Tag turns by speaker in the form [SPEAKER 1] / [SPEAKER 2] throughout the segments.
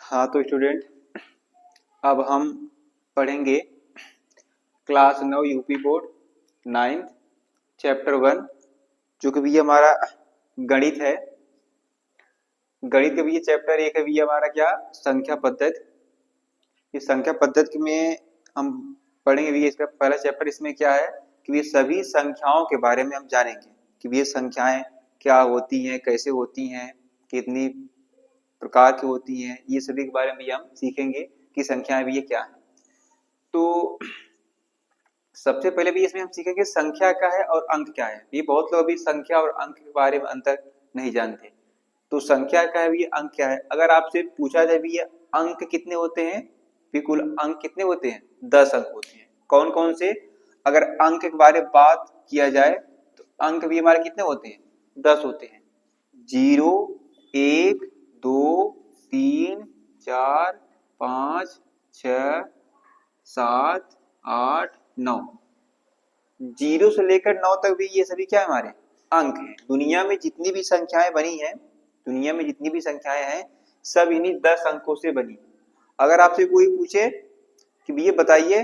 [SPEAKER 1] हाँ तो स्टूडेंट, अब हम पढ़ेंगे class 9 UP board 9th chapter 1, जो कि भी हमारा गणित है। गणित का भी ये चैप्टर एक है, भी हमारा क्या संख्या पद्धति। इस संख्या पद्धति में हम पढ़ेंगे भी इसका पहला चैप्टर। इसमें क्या है कि ये सभी संख्याओं के बारे में हम जानेंगे कि ये संख्याएं क्या होती हैं, कैसे होती हैं, कितनी प्रकार की होती हैं, ये सभी के बारे में भी हम सीखेंगे कि संख्याएं भी ये क्या है। तो सबसे पहले भी इसमें हम सीखेंगे संख्या क्या है और अंक क्या है। ये बहुत लोग अभी संख्या और अंक के बारे में अंतर नहीं जानते। तो संख्या क्या है भी, अंक क्या है। अगर आपसे पूछा जाए भी ये अंक कितने होते हैं, भी कुल अंक कितने होते हैं, 10 अंक होते हैं। कौन कौन से, अगर अंक के बारे में बात किया जाए तो अंक भी हमारे कितने होते हैं, 10 होते हैं। 0, 1, 2, 3, 4, 5, 6, 7, 8, 9। 0 से लेकर 9 तक भी ये सभी क्या है, हमारे अंक हैं। दुनिया में जितनी भी संख्याएं बनी हैं, दुनिया में जितनी भी संख्याएं हैं, सब इन्हीं 10 अंकों से बनी। अगर आपसे कोई पूछे कि ये बताइए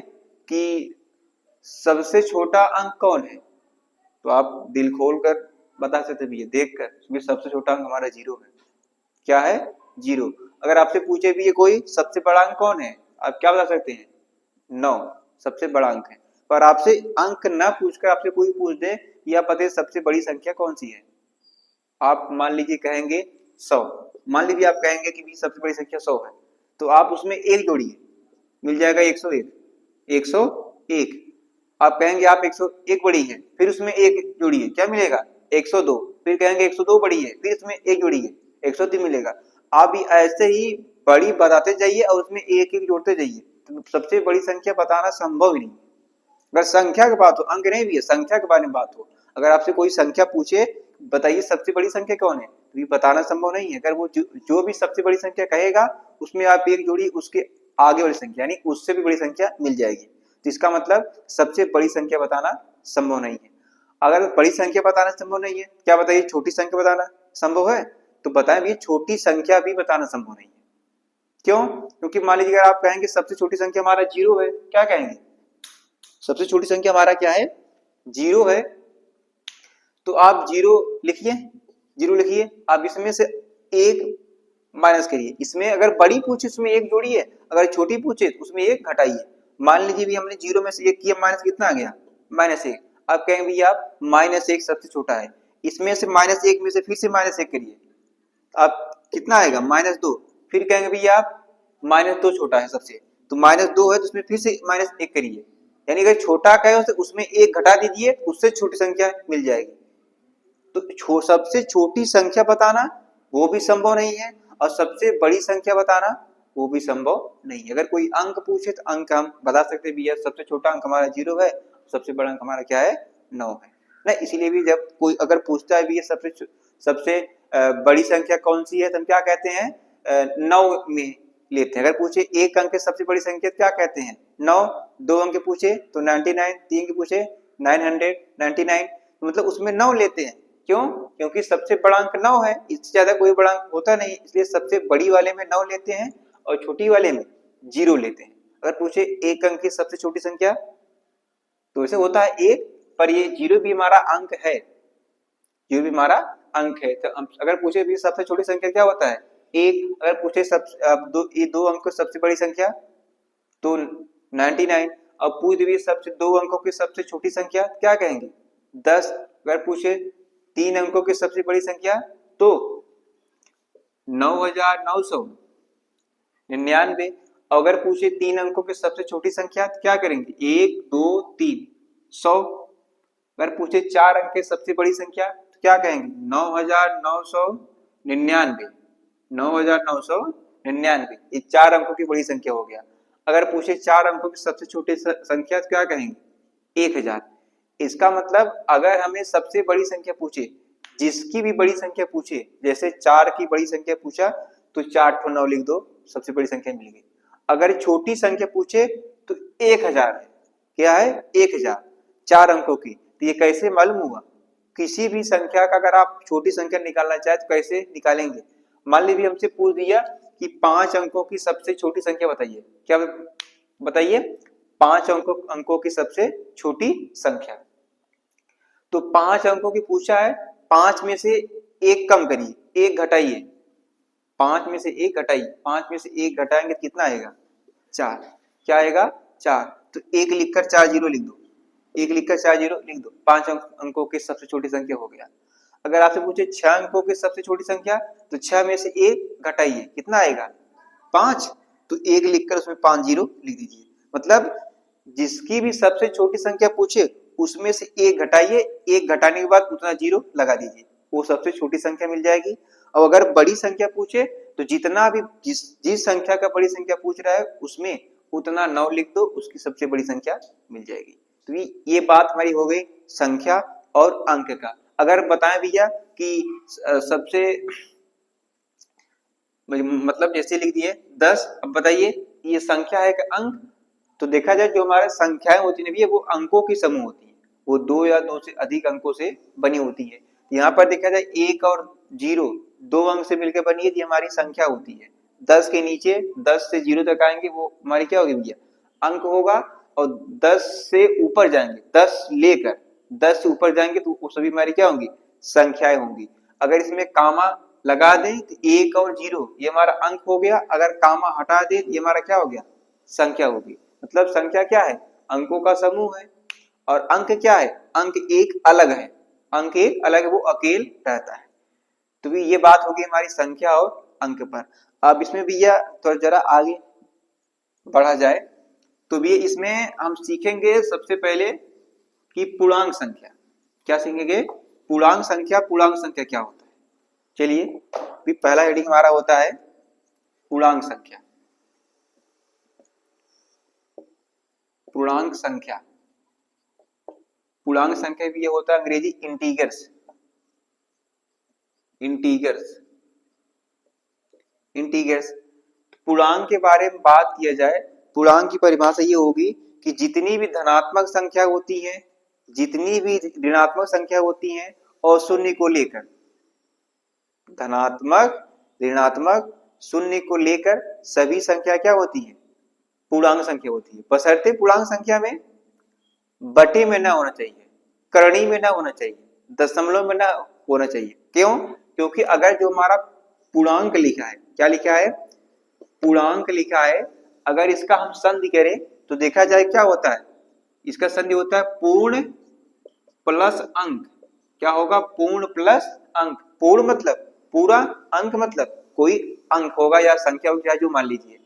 [SPEAKER 1] कि सबसे छोटा अंक कौन है, तो आप दिल खोल कर बता सकते हैं, देख कर सबसे छोटा अंक हमारा 0 है। क्या है, 0। अगर आपसे पूछे भी ये कोई सबसे बड़ा अंक कौन है, आप क्या बता सकते हैं, 9 सबसे बड़ा अंक है। पर आपसे अंक ना पूछकर आपसे कोई पूछ दे या पता है सबसे बड़ी संख्या कौन सी है, आप मान लीजिए कहेंगे 100। मान लीजिए आप कहेंगे कि सबसे बड़ी संख्या 100 है, तो आप उसमें एक जोड़िए, मिल जाएगा 101। 101। आप कहेंगे आप 101 बड़ी है, फिर उसमें एक जोड़िए, क्या मिलेगा, 102। फिर कहेंगे 102 बड़ी है, फिर इसमें एक जोड़िए, 103 मिलेगा। आप भी ऐसे ही बड़ी बताते जाइए और उसमें एक एक जोड़ते जाइए। तो सबसे बड़ी संख्या बताना संभव ही नहीं। अगर संख्या की बात हो, अंक नहीं भी है, संख्या के बारे में बात हो, अगर आपसे कोई संख्या पूछे बताइए सबसे बड़ी संख्या कौन है, तो ये बताना संभव नहीं है। अगर वो जो भी सबसे बड़ी संख्या कहेगा उसमें आप एक जोड़ी उसके आगे वाली संख्या यानी उससे भी बड़ी संख्या मिल जाएगी। तो इसका मतलब सबसे बड़ी संख्या बताना संभव नहीं है। अगर बड़ी संख्या बताना संभव नहीं है, क्या बताइए छोटी संख्या बताना संभव है, तो बताएं भी छोटी संख्या भी बताना संभव नहीं है। क्यों, क्योंकि मान लीजिए अगर आप कहेंगे सबसे छोटी संख्या हमारा 0 है, क्या कहेंगे, सबसे छोटी संख्या हमारा क्या है, 0 है। तो आप 0 लिखिए, 0 लिखिए। आप इसमें से एक माइनस करिए। इसमें अगर बड़ी पूछे उसमें एक जोड़िए, अगर छोटी पूछे तो उसमें एक घटाइए। मान लीजिए भी हमने 0 में से एक किया, माइनस कितना आ गया, -1। अब कहेंगे भैया आप -1 सबसे छोटा है, इसमें से -1 में से फिर से -1 करिए, आप कितना आएगा, -2। फिर कहेंगे भैया आप -2 छोटा है सबसे, तो -2 है तो उसमें फिर से -1 करिए। यानी अगर छोटा कहे तो उसमें एक घटा दीजिए, उससे छोटी संख्या मिल जाएगी। तो सबसे छोटी संख्या बताना वो भी संभव नहीं है, और सबसे बड़ी संख्या बताना वो भी संभव नहीं है। अगर कोई अंक पूछे तो अंक हम बता सकते भैया सबसे छोटा अंक हमारा 0 है, सबसे बड़ा अंक हमारा क्या है, 9 है ना। इसीलिए भी जब कोई अगर पूछता है भी ये सबसे बड़ी संख्या कौन सी है, तो हम क्या कहते हैं, 9 में लेते हैं। अगर पूछे एक अंक सबसे बड़ी संख्या क्या कहते हैं, 9। 2 अंक पूछे तो 99, 3 के पूछे 999, मतलब उसमें 9 लेते हैं। क्यों, क्योंकि सबसे बड़ा अंक 9 है, इससे ज्यादा कोई बड़ा अंक होता नहीं, इसलिए सबसे बड़ी वाले में 9 लेते हैं और छोटी वाले में 0 लेते हैं। अगर पूछे एक अंक की सबसे छोटी संख्या, तो ऐसे होता है 1, पर ये 0 भी हमारा अंक है, 0 भी हमारा अंक है। तो अगर पूछे भी सबसे छोटी संख्या क्या होता है, 1। अगर पूछे ये दो अंक की सबसे बड़ी संख्या तो 99। अब पूछ दिए सबसे 2 अंकों की सबसे छोटी संख्या, क्या कहेंगे, 10। अगर पूछे 3 अंकों की सबसे बड़ी संख्या तो 9999। अगर पूछे 3 अंकों की सबसे छोटी संख्या तो क्या करेंगे, 1 2 3 100। अगर पूछे 4 अंक की सबसे बड़ी संख्या तो क्या कहेंगे, 9999। 9999, ये 4 अंकों की बड़ी संख्या हो गया। अगर पूछे 4 अंकों की सबसे छोटी संख्या तो क्या कहेंगे, 1000। इसका मतलब अगर हमें सबसे बड़ी संख्या पूछे, जिसकी भी बड़ी संख्या पूछे, जैसे 4 की बड़ी संख्या पूछा तो 4 ठो 9 लिख दो, सबसे बड़ी संख्या मिल गई। अगर छोटी संख्या पूछे तो 1000 है, क्या है, 1000, 4 अंकों की। तो ये कैसे मालूम हुआ, किसी भी संख्या का अगर आप छोटी संख्या निकालना चाहे तो कैसे निकालेंगे। मान लीजिए हमसे पूछ दिया कि 5 अंकों की सबसे छोटी संख्या बताइए। क्या बताइए? 5 अंकों की सबसे छोटी संख्या। तो 5 अंकों की पूछा है, 5 में से एक कम करिए, एक घटाइए, 5 में से एक घटाइए, 5 में से एक घटाएंगे तो कितना आएगा? 4। क्या आएगा? 4। तो एक लिखकर 4 जीरो लिख दो, एक लिखकर 4 जीरो लिख दो। 5 अंकों की सबसे छोटी संख्या हो गया। अगर आपसे पूछे 6 अंकों की सबसे छोटी संख्या, तो 6 में से एक घटाइए, कितना आएगा? 5। तो एक लिखकर उसमें 5 जीरो लिख दीजिए। मतलब जिसकी भी सबसे छोटी संख्या पूछे उसमें से एक घटाइए, एक घटाने के बाद उतना जीरो लगा दीजिए, वो सबसे छोटी संख्या मिल जाएगी। और अगर बड़ी संख्या पूछे तो जितना भी जिस संख्या का बड़ी संख्या पूछ रहा है उसमें उतना 9 लिख दो, उसकी सबसे बड़ी संख्या मिल जाएगी। तो ये बात हमारी हो गई संख्या और अंक का। अगर बताएं भैया कि सबसे मतलब जैसे लिख दिए 10, अब बताइए ये संख्या है कि अंक? तो देखा जाए जो हमारे संख्याएं होती है वो अंकों की समूह होती है, वो 2 या 2 से अधिक अंकों से बनी होती है। यहाँ पर देखा जाए 1 और 0 2 अंक से मिलकर बनी है, ये हमारी संख्या होती है। 10 के नीचे 10 से 0 तक आएंगे वो हमारी क्या होगी भैया? अंक होगा। और 10 से ऊपर जाएंगे, 10 लेकर 10 से ऊपर जाएंगे तो वो सभी हमारी क्या होंगी? संख्याएं होंगी। अगर इसमें कामा लगा दें तो 1 और 0 ये हमारा अंक हो गया, अगर कामा हटा दें ये हमारा क्या हो गया? संख्या होगी। मतलब संख्या क्या है? अंकों का समूह है। और अंक क्या है? अंक एक अलग है, अंक एक अलग है, वो अकेले रहता है। तो भी ये बात होगी हमारी संख्या और अंक पर। अब इसमें भी यह तो जरा आगे बढ़ा जाए तो भी इसमें हम सीखेंगे सबसे पहले कि पूर्णांक संख्या। क्या सीखेंगे? पूर्णांक संख्या। पूर्णांक संख्या क्या होता है? चलिए भी पहला हेडिंग हमारा होता है पूर्णांक संख्या। पूर्णांक संख्या, पूर्णांक संख्या भी ये होता है अंग्रेजी इंटीगर्स। Integers, integers. पूर्णांक के बारे में बात किया जाए, पूर्णांक की परिभाषा ये होगी कि जितनी भी धनात्मक संख्या होती है, जितनी भी ऋणात्मक संख्या होती है और शून्य को लेकर, धनात्मक ऋणात्मक शून्य को लेकर सभी संख्या क्या होती है? पूर्णांक संख्या होती है। बशर्ते पूर्णांक संख्या में बटे में ना होना चाहिए, करणी में ना होना चाहिए, दशमलव में ना होना चाहिए। क्यों? क्योंकि अगर जो हमारा पूर्णांक लिखा है, क्या लिखा है? पूर्णांक लिखा है, अगर इसका हम संधि करें तो देखा जाए क्या होता है? इसका संधि होता है पूर्ण प्लस अंक। क्या होगा? पूर्ण प्लस अंक। पूर्ण मतलब पूरा, अंक मतलब कोई अंक होगा या संख्या होगी, जो मान लीजिए।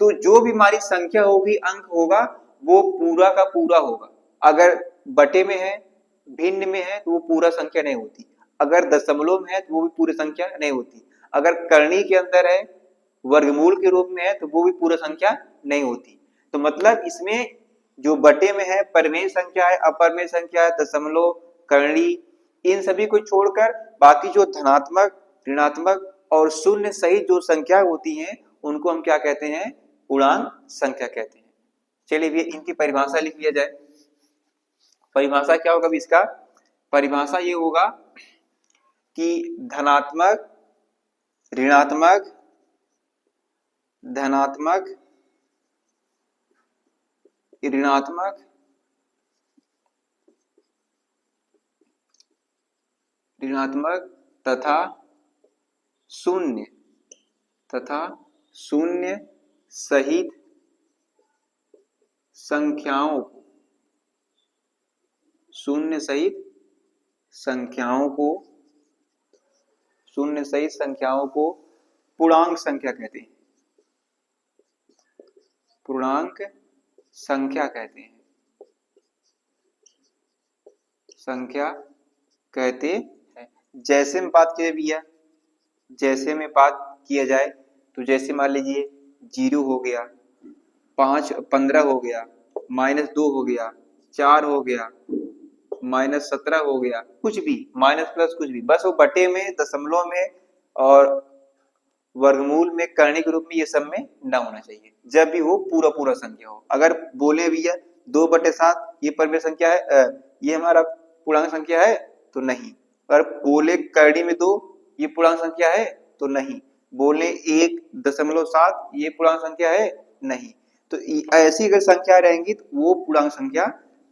[SPEAKER 1] तो जो भी हमारी संख्या होगी, अंक होगा, वो पूरा का पूरा होगा। अगर बटे में है, भिन्न में है तो वो पूरा संख्या नहीं होती। अगर दशमलव में है तो वो भी पूरी संख्या नहीं होती। अगर करनी के अंदर है, वर्गमूल के रूप में है तो वो भी पूरा संख्या नहीं होती। तो मतलब इसमें जो बटे में है, परिमेय संख्या है, अपरिमेय संख्या है, दशमलव, करणी, इन सभी को छोड़कर बाकी जो धनात्मक, ऋणात्मक और शून्य सहित जो संख्या होती हैं उनको हम क्या कहते हैं? पूर्णांक संख्या कहते हैं। चलिए भैया इनकी परिभाषा लिख लिया जाए। परिभाषा क्या होगा इसका? परिभाषा ये होगा कि धनात्मक, ऋणात्मक, धनात्मक, ऋणात्मक, ऋणात्मक तथा शून्य सहित संख्याओं को, शून्य सहित संख्याओं को, शून्य सहित संख्याओं को पूर्णांक संख्या कहते हैं। पूर्णांक संख्या कहते हैं, संख्या कहते हैं। जैसे में बात किया भैया, जैसे में बात किया जाए तो जैसे मान लीजिए 0 हो गया, 5 15 हो गया, -2 हो गया, 4 हो गया, -17 हो गया, कुछ भी माइनस प्लस कुछ भी, बस वो बटे में, दशमलव में और वर्गमूल में, करने के रूप में ये सब में ना होना चाहिए। जब भी वो पूरा पूरा संख्या हो। अगर बोले भैया 2/7 ये परिमेय संख्या है, ये हमारा पूर्णांक संख्या है तो नहीं। अगर बोले करनी में 2 ये पूर्णांक संख्या है तो नहीं। बोले 1.7 ये पूर्णांक संख्या है? नहीं। तो ऐसी अगर संख्या रहेंगी तो वो पूर्णांक संख्या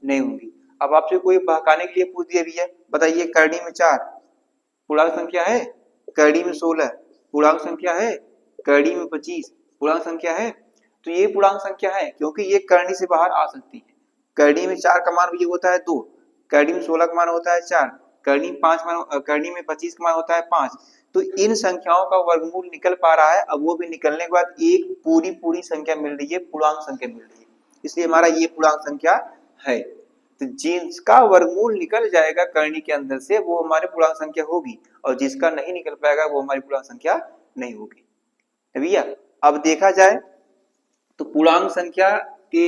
[SPEAKER 1] नहीं होंगी। अब आपसे कोई बहकाने के लिए पूछ दिया भैया, बताइए करनी में 4 पूर्णांक संख्या है, करनी में 16 पूर्णांक संख्या है, करनी में 25 पूर्णांक संख्या है, तो ये पूर्णांक संख्या है क्योंकि ये करनी से बाहर आ सकती है। करनी में 4 का मान भी होता है 2, करनी में 16 का मान होता है 4, करनी में 25 का मान होता है 5। तो इन संख्याओं का वर्गमूल निकल पा रहा है। अब वो भी निकलने के बाद एक पूरी संख्या मिल रही है, पूर्णांक संख्या मिल रही है, इसलिए हमारा ये पूर्णांक संख्या है। तो जिसका वर्गमूल निकल जाएगा करनी के अंदर से वो हमारी पूर्णांक संख्या होगी, और जिसका नहीं निकल पाएगा वो हमारी पूर्णांक संख्या नहीं होगी। भैया अब देखा जाए तो पूर्णांक संख्या के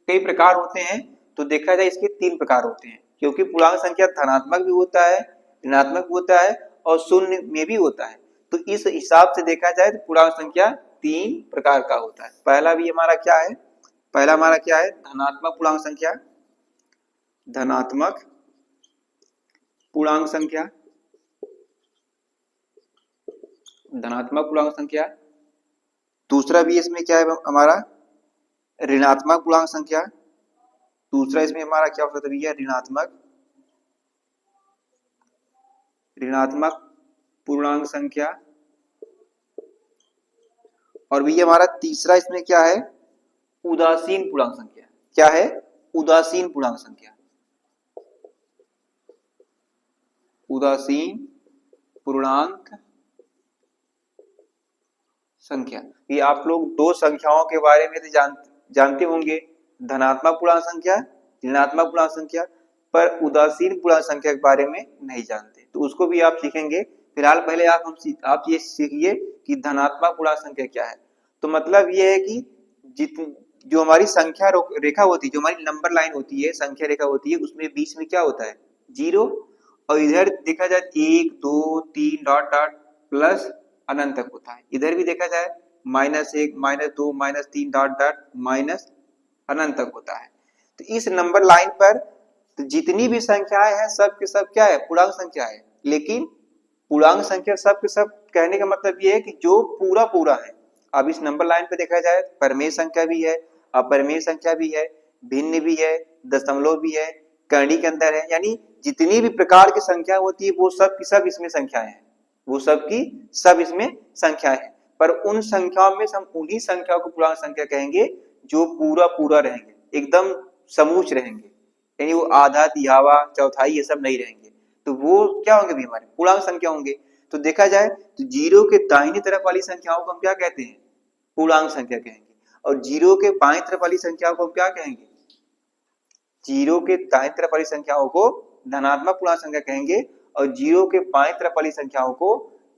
[SPEAKER 1] कई प्रकार होते हैं। तो देखा जाए इसके 3 प्रकार होते हैं, क्योंकि पूर्णांक संख्या धनात्मक भी होता है, ऋणात्मक भी होता है और शून्य में भी होता है। तो इस हिसाब से देखा जाए तो पूर्णांक संख्या 3 प्रकार का होता है। पहला भी हमारा क्या है? पहला हमारा क्या है? धनात्मक पूर्णांक संख्या, धनात्मक पूर्णांक संख्या, धनात्मक पूर्णांक संख्या। दूसरा भी इसमें क्या है हमारा? ऋणात्मक पूर्णांक संख्या। दूसरा इसमें हमारा क्या हो सकता है भैया? ऋणात्मक पूर्णांक संख्या। और भैया हमारा तीसरा इसमें क्या है? उदासीन पूर्णांक संख्या। क्या है? उदासीन पूर्णांक संख्या। उदासीन पूर्णांक संख्या। ये आप लोग 2 संख्याओं के बारे में तो जानते होंगे, धनात्मक पूर्णांक संख्या, ऋणात्मक पूर्णांक संख्या, पर उदासीन पूर्णांक संख्या के बारे में नहीं जानते, तो उसको भी आप सीखेंगे। फिलहाल पहले आप ये सीखिए कि धनात्मक पूर्णांक संख्या क्या है। तो मतलब ये है कि जो हमारी संख्या रेखा होती है, जो हमारी नंबर लाइन होती है, संख्या रेखा होती है, उसमें बीच में क्या होता है? 0, और इधर देखा जाए 1 2 3 डॉट डॉट प्लस अनंत तक होता है। इधर भी देखा जाए -1 -2 -3 डॉट डॉट माइनस अनंत तक होता है। तो इस नंबर लाइन पर तो जितनी भी संख्याएं हैं सब के सब क्या है? पूर्णांक संख्या है। लेकिन पूर्णांक संख्या सब के सब कहने का मतलब ये है कि जो पूरा है। अब इस नंबर लाइन पे देखा जाए परमेय संख्या भी है, अपरिमेय संख्या भी है, भिन्न भी है, दशमलव भी है, करनी के अंदर है, यानी जितनी भी प्रकार की संख्या होती है वो सब की सब इसमें संख्याएं हैं, वो सब की सब इसमें संख्याएं हैं। पर उन संख्याओं में हम उन्हीं संख्याओं को पूर्णांक संख्या कहेंगे जो पूरा रहेंगे, एकदम समूच रहेंगे, यानी वो आधा तिहावा चौथाई ये सब नहीं रहेंगे। तो वो क्या होंगे भी? हमारे पूर्णांक संख्या होंगे। तो देखा जाए तो 0 के दाहिनी तरफ वाली संख्याओं को हम क्या कहते हैं? पूर्णांक संख्या कहेंगे। और 0 के बाईं तरफ वाली संख्याओं को हम क्या कहेंगे? 0 के दाईं तरफ वाली संख्याओं को धनात्मक पूर्णांक संख्या कहेंगे, और 0 के बाईं तरफ वाली संख्याओं को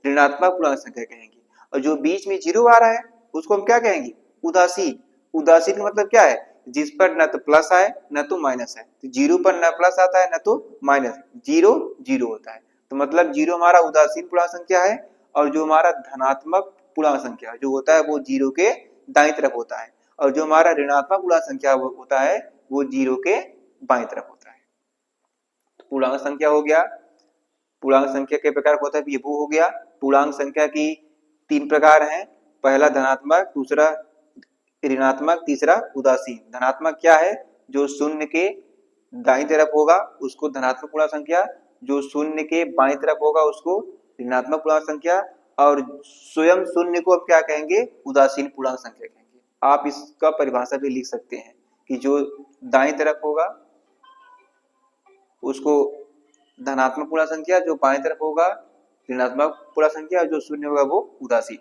[SPEAKER 1] ऋणात्मक पूर्णांक संख्या कहेंगे। और जो बीच में 0 आ रहा है उसको हम क्या कहेंगे? उदासीन। उदासीन का मतलब क्या है? जिस पर न तो प्लस आए न तो माइनस है। तो 0 पर न प्लस आता है न तो माइनस, 0 0 होता है। तो मतलब 0 हमारा उदासीन पूर्णांक संख्या है, और जो हमारा धनात्मक पूर्णांक संख्या जो होता है वो 0 के दाईं तरफ होता है, और जो हमारा ऋणात्मक पूर्णांक संख्या होता है वो 0 के बाईं तरफ होता है। तो पूर्णांक संख्या हो गया। पूर्णांक संख्या के प्रकार होता है ये वो हो गया। पूर्णांक संख्या की 3 प्रकार हैं, पहला धनात्मक, दूसरा ऋणात्मक, तीसरा उदासीन। धनात्मक क्या है? जो शून्य के दाईं तरफ होगा उसको धनात्मक पूर्णांक संख्या, जो शून्य के बाईं तरफ होगा उसको ऋणात्मक पूर्णांक संख्या, और स्वयं शून्य को अब क्या कहेंगे? उदासीन पूर्णांक संख्या कहेंगे। आप इसका परिभाषा भी लिख सकते हैं कि जो दाईं तरफ होगा उसको धनात्मक पूर्णांक संख्या, जो बाईं तरफ होगा ऋणात्मक पूर्णांक संख्या, और जो शून्य होगा वो उदासीन।